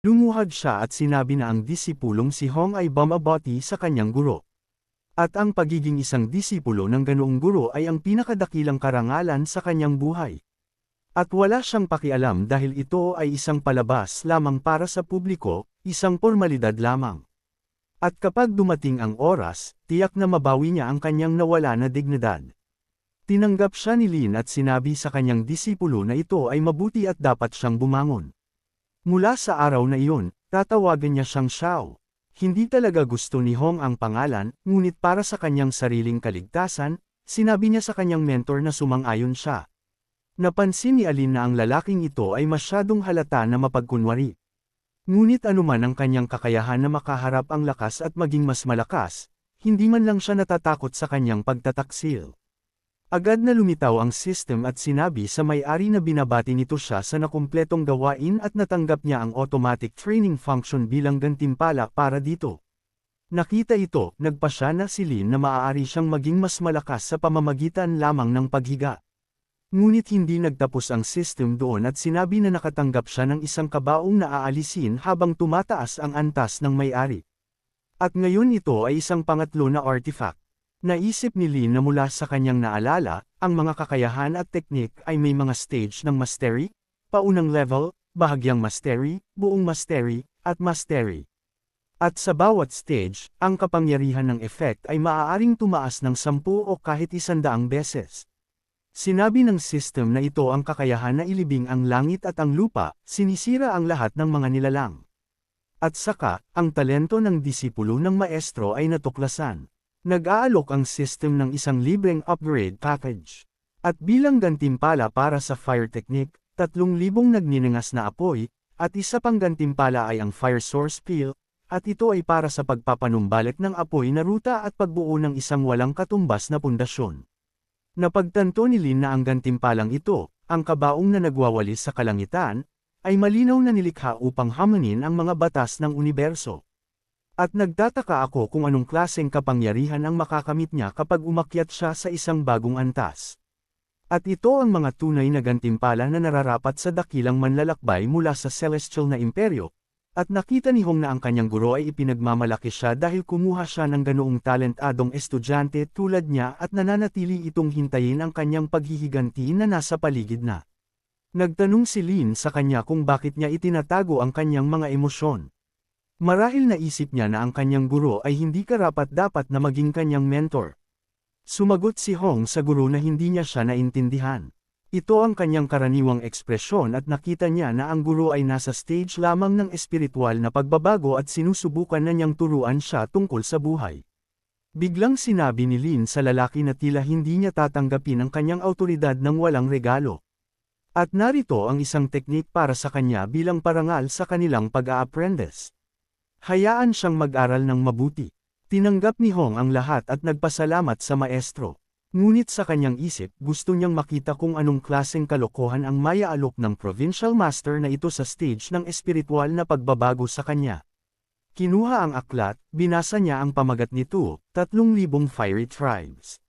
Lumuhad siya at sinabi na ang disipulong si Hong ay bumabati sa kanyang guro. At ang pagiging isang disipulo ng ganoong guro ay ang pinakadakilang karangalan sa kanyang buhay. At wala siyang pakialam dahil ito ay isang palabas lamang para sa publiko, isang formalidad lamang. At kapag dumating ang oras, tiyak na mabawi niya ang kanyang nawala na dignidad. Tinanggap siya ni Lin at sinabi sa kanyang disipulo na ito ay mabuti at dapat siyang bumangon. Mula sa araw na iyon, tatawagan niya siyang Xiao. Hindi talaga gusto ni Hong ang pangalan, ngunit para sa kanyang sariling kaligtasan, sinabi niya sa kanyang mentor na sumang-ayon siya. Napansin ni Alin na ang lalaking ito ay masyadong halata na mapagkunwari. Ngunit anuman ang kanyang kakayahan na makaharap ang lakas at maging mas malakas, hindi man lang siya natatakot sa kanyang pagtataksil. Agad na lumitaw ang system at sinabi sa may-ari na binabati nito siya sa nakumpletong gawain at natanggap niya ang automatic training function bilang gantimpala para dito. Nakita ito, nagpasya na si Lin na maaari siyang maging mas malakas sa pamamagitan lamang ng paghiga. Ngunit hindi nagtapos ang system doon at sinabi na nakatanggap siya ng isang kabaong na aalisin habang tumataas ang antas ng may-ari. At ngayon ito ay isang pangatlo na artifact. Naisip ni Lin na mula sa kanyang naalala, ang mga kakayahan at teknik ay may mga stage ng mastery, paunang level, bahagyang mastery, buong mastery, at mastery. At sa bawat stage, ang kapangyarihan ng effect ay maaaring tumaas ng 10 o kahit 100 beses. Sinabi ng system na ito ang kakayahan na ilibing ang langit at ang lupa, sinisira ang lahat ng mga nilalang. At saka, ang talento ng disipulo ng maestro ay natuklasan. Nag-aalok ang system ng isang libreng upgrade package. At bilang gantimpala para sa fire technique, 3,000 nagniningas na apoy, at isa pang gantimpala ay ang fire source peel, at ito ay para sa pagpapanumbalik ng apoy na ruta at pagbuo ng isang walang katumbas na pundasyon. Napagtanto ni Lin na ang gantimpalang ito, ang kabaong na nagwawalis sa kalangitan, ay malinaw na nilikha upang hamanin ang mga batas ng universo. At nagtataka ako kung anong klaseng kapangyarihan ang makakamit niya kapag umakyat siya sa isang bagong antas. At ito ang mga tunay na gantimpala na nararapat sa dakilang manlalakbay mula sa celestial na imperyo, at nakita ni Hong na ang kanyang guro ay ipinagmamalaki siya dahil kumuha siya ng ganoong talentadong estudyante tulad niya at nananatili itong hintayin ang kanyang paghihiganti na nasa paligid na. Nagtanong si Lin sa kanya kung bakit niya itinatago ang kanyang mga emosyon. Marahil naisip niya na ang kanyang guro ay hindi karapat-dapat na maging kanyang mentor. Sumagot si Hong sa guro na hindi niya siya naintindihan. Ito ang kanyang karaniwang ekspresyon at nakita niya na ang guro ay nasa stage lamang ng espiritual na pagbabago at sinusubukan na niyang turuan siya tungkol sa buhay. Biglang sinabi ni Lin sa lalaki na tila hindi niya tatanggapin ang kanyang awtoridad ng walang regalo. At narito ang isang teknik para sa kanya bilang parangal sa kanilang pag-a-apprentice. Hayaan siyang mag-aral ng mabuti. Tinanggap ni Hong ang lahat at nagpasalamat sa maestro. Ngunit sa kanyang isip, gusto niyang makita kung anong klaseng kalokohan ang maya-alok ng provincial master na ito sa stage ng espiritual na pagbabago sa kanya. Kinuha ang aklat, binasa niya ang pamagat nito, 3,000 fiery tribes.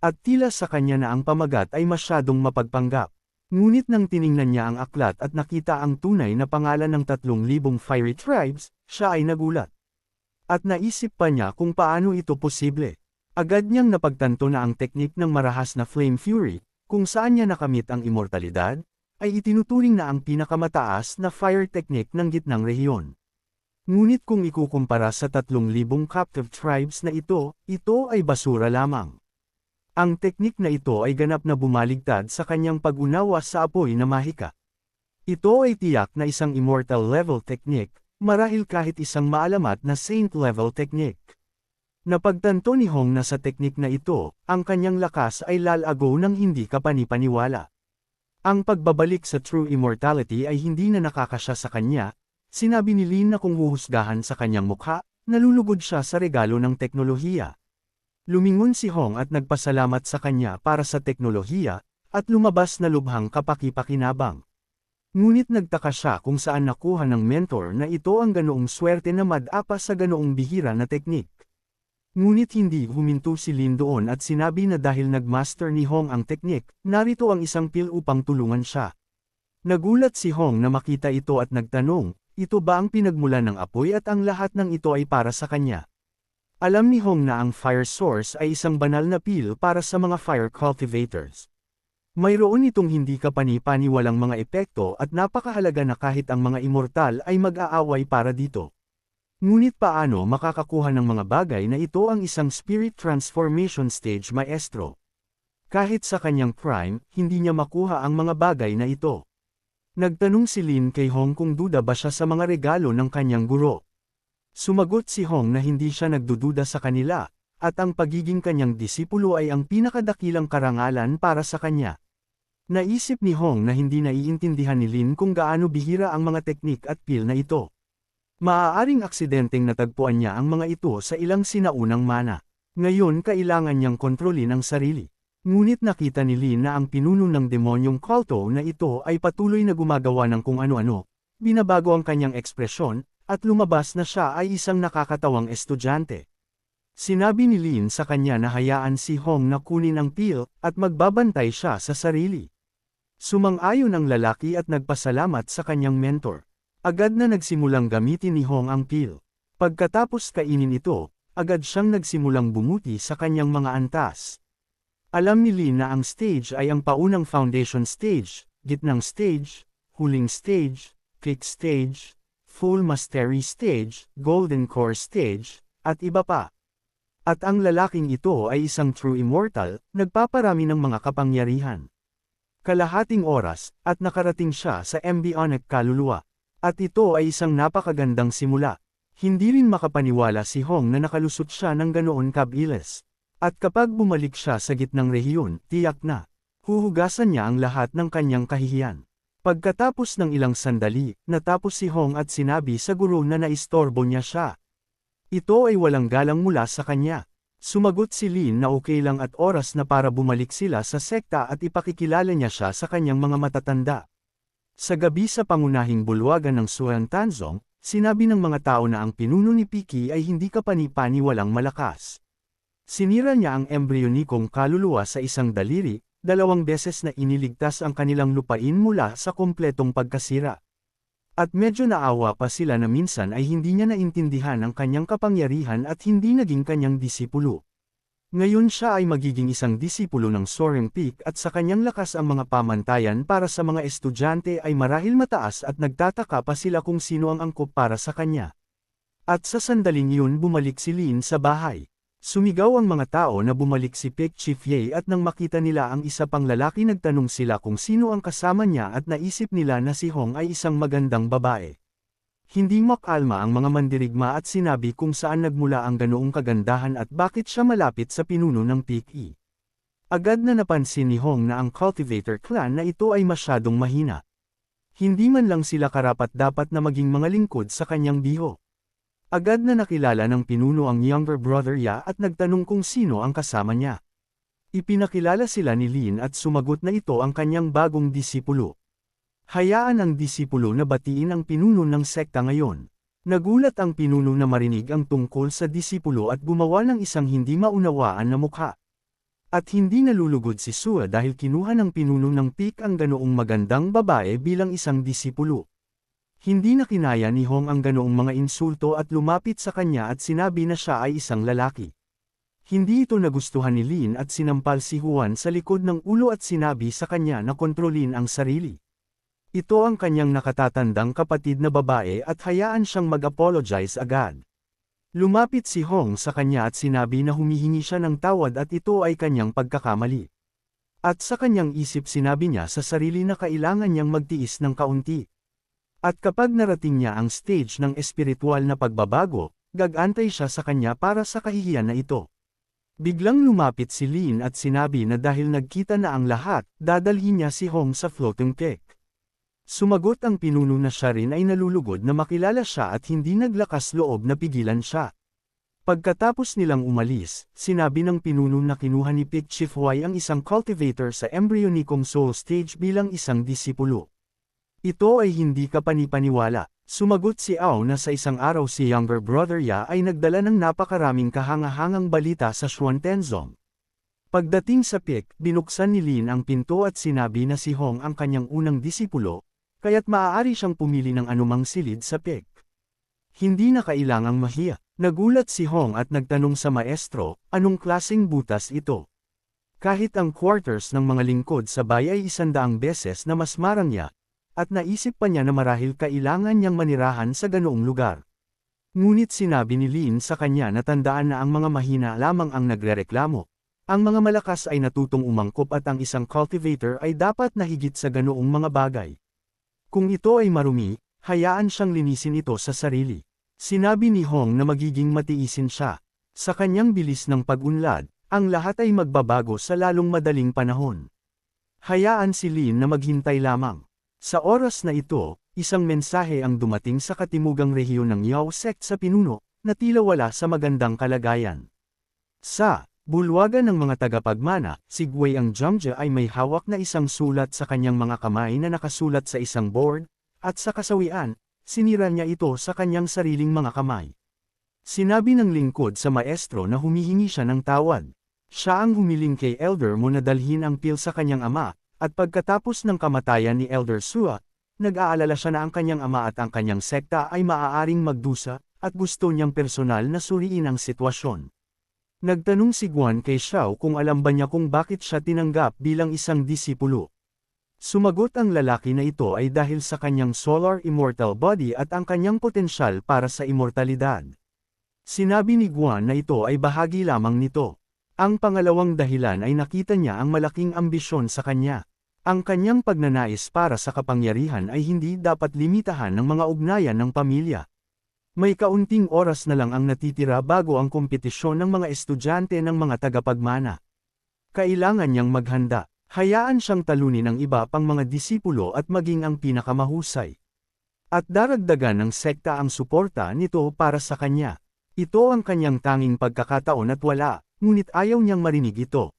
At tila sa kanya na ang pamagat ay masyadong mapagpanggap. Ngunit nang tiningnan niya ang aklat at nakita ang tunay na pangalan ng 3,000 fiery tribes, siya ay nagulat. At naisip pa niya kung paano ito posible. Agad niyang napagtanto na ang teknik ng marahas na Flame Fury, kung saan niya nakamit ang immortalidad, ay itinuturing na ang pinakamataas na fire technique ng gitnang rehiyon. Ngunit kung ikukumpara sa 3,000 captive tribes na ito ay basura lamang. Ang teknik na ito ay ganap na bumaligtad sa kanyang pag-unawa sa apoy na mahika. Ito ay tiyak na isang immortal level technique, marahil kahit isang maalamat na saint level technique. Napagtanto ni Hong na sa teknik na ito, ang kanyang lakas ay lalago ng hindi kapanipaniwala. Ang pagbabalik sa true immortality ay hindi na nakakasya sa kanya, sinabi ni Lin na kung huhusgahan sa kanyang mukha, nalulugod siya sa regalo ng teknolohiya. Lumingon si Hong at nagpasalamat sa kanya para sa teknolohiya, at lumabas na lubhang kapaki-pakinabang. Ngunit nagtaka siya kung saan nakuha ng mentor na ito ang ganoong swerte na madapa sa ganoong bihira na teknik. Ngunit hindi huminto si Lin doon at sinabi na dahil nagmaster ni Hong ang teknik, narito ang isang pil upang tulungan siya. Nagulat si Hong na makita ito at nagtanong, Ito ba ang pinagmulan ng apoy at ang lahat ng ito ay para sa kanya? Alam ni Hong na ang fire source ay isang banal na pil para sa mga fire cultivators. Mayroon itong hindi kapani-paniwalang mga epekto at napakahalaga na kahit ang mga immortal ay mag-aaway para dito. Ngunit paano makakakuha ng mga bagay na ito ang isang spirit transformation stage maestro? Kahit sa kanyang prime, hindi niya makuha ang mga bagay na ito. Nagtanong si Lin kay Hong kung duda ba siya sa mga regalo ng kanyang guro. Sumagot si Hong na hindi siya nagdududa sa kanila, at ang pagiging kanyang disipulo ay ang pinakadakilang karangalan para sa kanya. Naisip ni Hong na hindi naiintindihan ni Lin kung gaano bihira ang mga teknik at pil na ito. Maaaring aksidenteng natagpuan niya ang mga ito sa ilang sinaunang mana. Ngayon kailangan niyang kontrolin ang sarili. Ngunit nakita ni Lin na ang pinuno ng demonyong kulto na ito ay patuloy na gumagawa ng kung ano-ano, binabago ang kanyang ekspresyon, at lumabas na siya ay isang nakakatawang estudyante. Sinabi ni Lin sa kanya na hayaan si Hong na kunin ang pil, at magbabantay siya sa sarili. Sumang-ayon ang lalaki at nagpasalamat sa kanyang mentor. Agad na nagsimulang gamitin ni Hong ang pil. Pagkatapos kainin ito, agad siyang nagsimulang bumuti sa kanyang mga antas. Alam ni Lin na ang stage ay ang paunang foundation stage, gitnang stage, huling stage, peak stage, full mastery stage, golden core stage, at iba pa. At ang lalaking ito ay isang true immortal, nagpaparami ng mga kapangyarihan. Kalahating oras, at nakarating siya sa embryonic kaluluwa. At ito ay isang napakagandang simula. Hindi rin makapaniwala si Hong na nakalusot siya ng ganoon kabilis. At kapag bumalik siya sa gitnang rehiyon, tiyak na, huhugasan niya ang lahat ng kanyang kahihiyan. Pagkatapos ng ilang sandali, natapos si Hong at sinabi sa guro na naistorbo niya siya. Ito ay walang galang mula sa kanya. Sumagot si Lin na okay lang at oras na para bumalik sila sa sekta at ipakikilala niya siya sa kanyang mga matatanda. Sa gabi sa pangunahing bulwagan ng Suan Tanzong, sinabi ng mga tao na ang pinuno ni Piki ay hindi kapani-pani walang malakas. Sinira niya ang embryonikong kaluluwa sa isang daliri, 2 beses na iniligtas ang kanilang lupain mula sa kompletong pagkasira. At medyo naawa pa sila na minsan ay hindi niya naintindihan ang kanyang kapangyarihan at hindi naging kanyang disipulo. Ngayon siya ay magiging isang disipulo ng Soaring Peak at sa kanyang lakas ang mga pamantayan para sa mga estudyante ay marahil mataas at nagtataka pa sila kung sino ang angkop para sa kanya. At sa sandaling yun bumalik si Lin sa bahay. Sumigaw ang mga tao na bumalik si Peck Chief Ye at nang makita nila ang isa pang lalaki nagtanong sila kung sino ang kasama niya at naisip nila na si Hong ay isang magandang babae. Hindi makalma ang mga mandirigma at sinabi kung saan nagmula ang ganoong kagandahan at bakit siya malapit sa pinuno ng Peak-E. Agad na napansin ni Hong na ang cultivator clan na ito ay masyadong mahina. Hindi man lang sila karapat-dapat na maging mga lingkod sa kanyang biho. Agad na nakilala ng pinuno ang younger brother niya at nagtanong kung sino ang kasama niya. Ipinakilala sila ni Lin at sumagot na ito ang kanyang bagong disipulo. Hayaan ang disipulo na batiin ang pinuno ng sekta ngayon. Nagulat ang pinuno na marinig ang tungkol sa disipulo at gumawa ng isang hindi maunawaan na mukha. At hindi nalulugod si Sua dahil kinuha ng pinuno ng Peak ang ganoong magandang babae bilang isang disipulo. Hindi na kinaya ni Hong ang ganoong mga insulto at lumapit sa kanya at sinabi na siya ay isang lalaki. Hindi ito nagustuhan ni Lin at sinampal si Juan sa likod ng ulo at sinabi sa kanya na kontrolin ang sarili. Ito ang kanyang nakatatandang kapatid na babae at hayaan siyang mag-apologize agad. Lumapit si Hong sa kanya at sinabi na humihingi siya ng tawad at ito ay kanyang pagkakamali. At sa kanyang isip sinabi niya sa sarili na kailangan niyang magtiis ng kaunti. At kapag narating niya ang stage ng espiritual na pagbabago, gagantay siya sa kanya para sa kahihiyan na ito. Biglang lumapit si Lin at sinabi na dahil nagkita na ang lahat, dadalhin niya si Hong sa floating peak. Sumagot ang pinuno na siya rin ay nalulugod na makilala siya at hindi naglakas loob na pigilan siya. Pagkatapos nilang umalis, sinabi ng pinuno na kinuha ni Peak Chief Y ang isang cultivator sa embryonicong soul stage bilang isang disipulo. Ito ay hindi kapani-paniwala. Sumagot si Ao na sa isang araw si younger brother niya ay nagdala ng napakaraming kahangahangang balita sa Xuan Tenzong. Pagdating sa Peak, binuksan ni Lin ang pinto at sinabi na si Hong ang kanyang unang disipulo, kaya't maaari siyang pumili ng anumang silid sa pick. Hindi na kailangang mahiya. Nagulat si Hong at nagtanong sa maestro, anong klaseng butas ito? Kahit ang quarters ng mga lingkod sa bay ay 100 beses na mas marangya, at naisip pa niya na marahil kailangan niyang manirahan sa ganoong lugar. Ngunit sinabi ni Lin sa kanya na tandaan na ang mga mahina lamang ang nagrereklamo. Ang mga malakas ay natutong umangkop at ang isang cultivator ay dapat na higit sa ganoong mga bagay. Kung ito ay marumi, hayaan siyang linisin ito sa sarili. Sinabi ni Hong na magiging matiisin siya. Sa kanyang bilis ng pag-unlad, ang lahat ay magbabago sa lalong madaling panahon. Hayaan si Lin na maghintay lamang. Sa oras na ito, isang mensahe ang dumating sa katimugang rehiyon ng Yao sect sa pinuno, na tila wala sa magandang kalagayan. Sa bulwagan ng mga tagapagmana, si Gui ang Zhangja ay may hawak na isang sulat sa kanyang mga kamay na nakasulat sa isang board, at sa kasawian, sinira niya ito sa kanyang sariling mga kamay. Sinabi ng lingkod sa maestro na humihingi siya ng tawad. Siya ang humiling kay Elder Mo na dalhin ang pil sa kanyang ama, at pagkatapos ng kamatayan ni Elder Sua, nag-aalala siya na ang kanyang ama at ang kanyang sekta ay maaaring magdusa, at gusto niyang personal na suriin ang sitwasyon. Nagtanong si Guan kay Xiao kung alam ba niya kung bakit siya tinanggap bilang isang disipulo. Sumagot ang lalaki na ito ay dahil sa kanyang solar immortal body at ang kanyang potensyal para sa immortalidad. Sinabi ni Guan na ito ay bahagi lamang nito. Ang pangalawang dahilan ay nakita niya ang malaking ambisyon sa kanya. Ang kanyang pagnanais para sa kapangyarihan ay hindi dapat limitahan ng mga ugnayan ng pamilya. May kaunting oras na lang ang natitira bago ang kompetisyon ng mga estudyante ng mga tagapagmana. Kailangan niyang maghanda. Hayaan siyang talunin ng iba pang mga disipulo at maging ang pinakamahusay. At daragdagan ng sekta ang suporta nito para sa kanya. Ito ang kanyang tanging pagkakataon at wala, ngunit ayaw niyang marinig ito.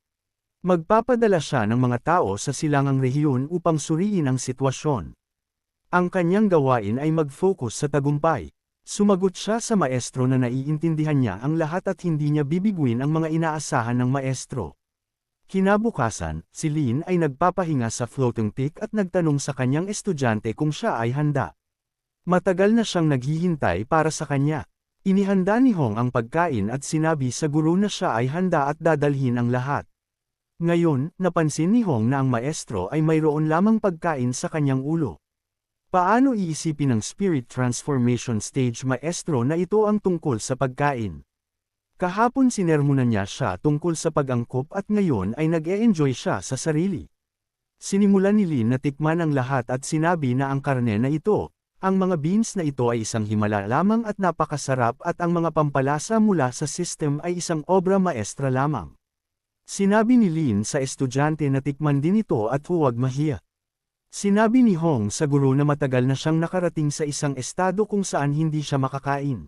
Magpapadala siya ng mga tao sa silangang rehiyon upang suriin ang sitwasyon. Ang kanyang gawain ay mag-focus sa tagumpay. Sumagot siya sa maestro na naiintindihan niya ang lahat at hindi niya bibiguin ang mga inaasahan ng maestro. Kinabukasan, si Lin ay nagpapahinga sa floating peak at nagtanong sa kanyang estudyante kung siya ay handa. Matagal na siyang naghihintay para sa kanya. Inihanda ni Hong ang pagkain at sinabi sa guro na siya ay handa at dadalhin ang lahat. Ngayon, napansin ni Hong na ang maestro ay mayroon lamang pagkain sa kanyang ulo. Paano iisipin ng spirit transformation stage maestro na ito ang tungkol sa pagkain? Kahapon sinermonan niya siya tungkol sa pag-angkop at ngayon ay nag-e-enjoy siya sa sarili. Sinimulan ni Lin na tikman ang lahat at sinabi na ang karne na ito, ang mga beans na ito ay isang himala lamang at napakasarap at ang mga pampalasa mula sa system ay isang obra maestra lamang. Sinabi ni Lin sa estudyante na tikman din ito at huwag mahiya. Sinabi ni Hong sa guro na matagal na siyang nakarating sa isang estado kung saan hindi siya makakain.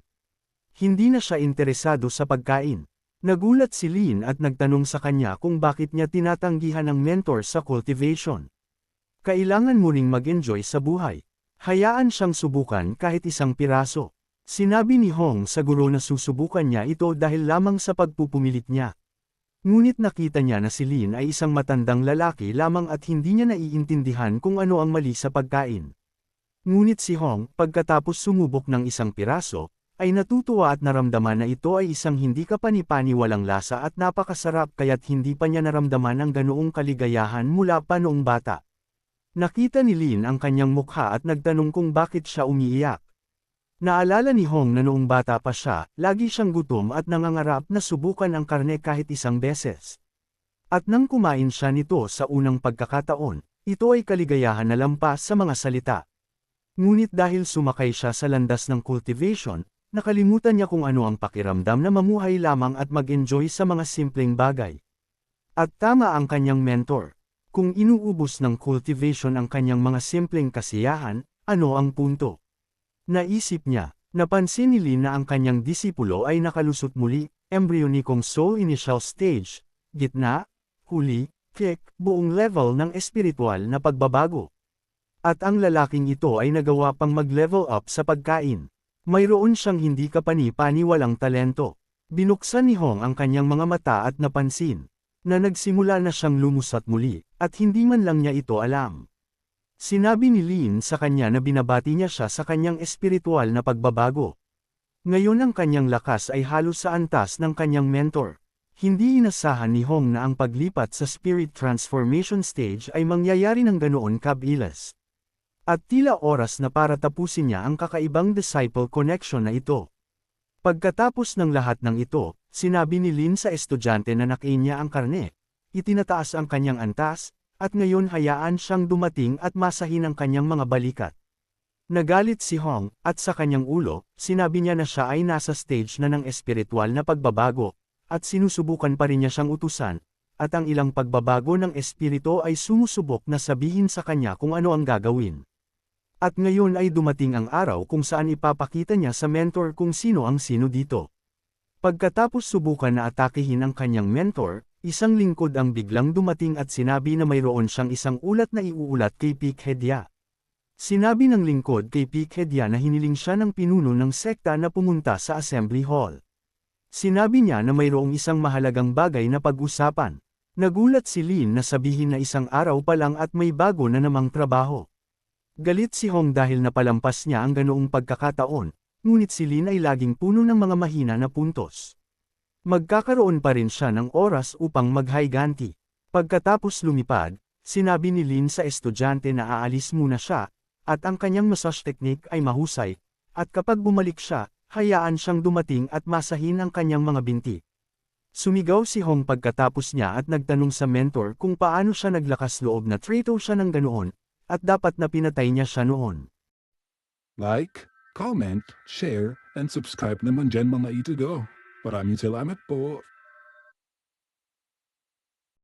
Hindi na siya interesado sa pagkain. Nagulat si Lin at nagtanong sa kanya kung bakit niya tinatanggihan ang mentor sa cultivation. Kailangan mo ring mag-enjoy sa buhay. Hayaan siyang subukan kahit isang piraso. Sinabi ni Hong sa guro na susubukan niya ito dahil lamang sa pagpupumilit niya. Ngunit nakita niya na si Lin ay isang matandang lalaki lamang at hindi niya naiintindihan kung ano ang mali sa pagkain. Ngunit si Hong, pagkatapos sumubok ng isang piraso, ay natutuwa at naramdaman na ito ay isang hindi kapani-pani walang lasa at napakasarap kaya't hindi pa niya naramdaman ang ganoong kaligayahan mula pa noong bata. Nakita ni Lin ang kanyang mukha at nagtanong kung bakit siya umiiyak. Naalala ni Hong na noong bata pa siya, lagi siyang gutom at nangangarap na subukan ang karne kahit isang beses. At nang kumain siya nito sa unang pagkakataon, ito ay kaligayahan na lampas sa mga salita. Ngunit dahil sumakay siya sa landas ng cultivation, nakalimutan niya kung ano ang pakiramdam na mamuhay lamang at mag-enjoy sa mga simpleng bagay. At tama ang kanyang mentor. Kung inuubos ng cultivation ang kanyang mga simpleng kasiyahan, ano ang punto? Naisip niya, napansin ni Lin na ang kanyang disipulo ay nakalusot muli, embryonikong soul initial stage, gitna, huli, kick, buong level ng espiritual na pagbabago. At ang lalaking ito ay nagawa pang mag-level up sa pagkain. Mayroon siyang hindi kapani-pani walang talento. Binuksan ni Hong ang kanyang mga mata at napansin na nagsimula na siyang lumusat muli, at hindi man lang niya ito alam. Sinabi ni Lin sa kanya na binabati niya siya sa kanyang espiritual na pagbabago. Ngayon ang kanyang lakas ay halos sa antas ng kanyang mentor. Hindi inasahan ni Hong na ang paglipat sa spirit transformation stage ay mangyayari ng ganoon kabilis. At tila oras na para tapusin niya ang kakaibang disciple connection na ito. Pagkatapos ng lahat ng ito, sinabi ni Lin sa estudyante na nakain niya ang karne. Itinataas ang kanyang antas, at ngayon hayaan siyang dumating at masahin ang kanyang mga balikat. Nagalit si Hong, at sa kanyang ulo, sinabi niya na siya ay nasa stage na ng espiritual na pagbabago, at sinusubukan pa rin niya siyang utusan, at ang ilang pagbabago ng espiritu ay sumusubok na sabihin sa kanya kung ano ang gagawin. At ngayon ay dumating ang araw kung saan ipapakita niya sa mentor kung sino ang sino dito. Pagkatapos subukan na atakihin ang kanyang mentor, isang lingkod ang biglang dumating at sinabi na mayroon siyang isang ulat na iuulat kay Pikhedia. Sinabi ng lingkod kay Pikhedia na hiniling siya ng pinuno ng sekta na pumunta sa Assembly Hall. Sinabi niya na mayroong isang mahalagang bagay na pag-usapan. Nagulat si Lin na sabihin na isang araw pa lang at may bago na namang trabaho. Galit si Hong dahil napalampas niya ang ganoong pagkakataon, ngunit si Lin ay laging puno ng mga mahina na puntos. Magkakaroon pa rin siya ng oras upang maghayganti. Pagkatapos lumipad, sinabi ni Lin sa estudyante na aalis muna siya, at ang kanyang massage technique ay mahusay, at kapag bumalik siya, hayaan siyang dumating at masahin ang kanyang mga binti. Sumigaw si Hong pagkatapos niya at nagtanong sa mentor kung paano siya naglakas loob na traitor siya ng ganoon, at dapat na pinatay niya siya noon. Like, comment, share, and subscribe naman dyan mga ito go. Maraming salamat po.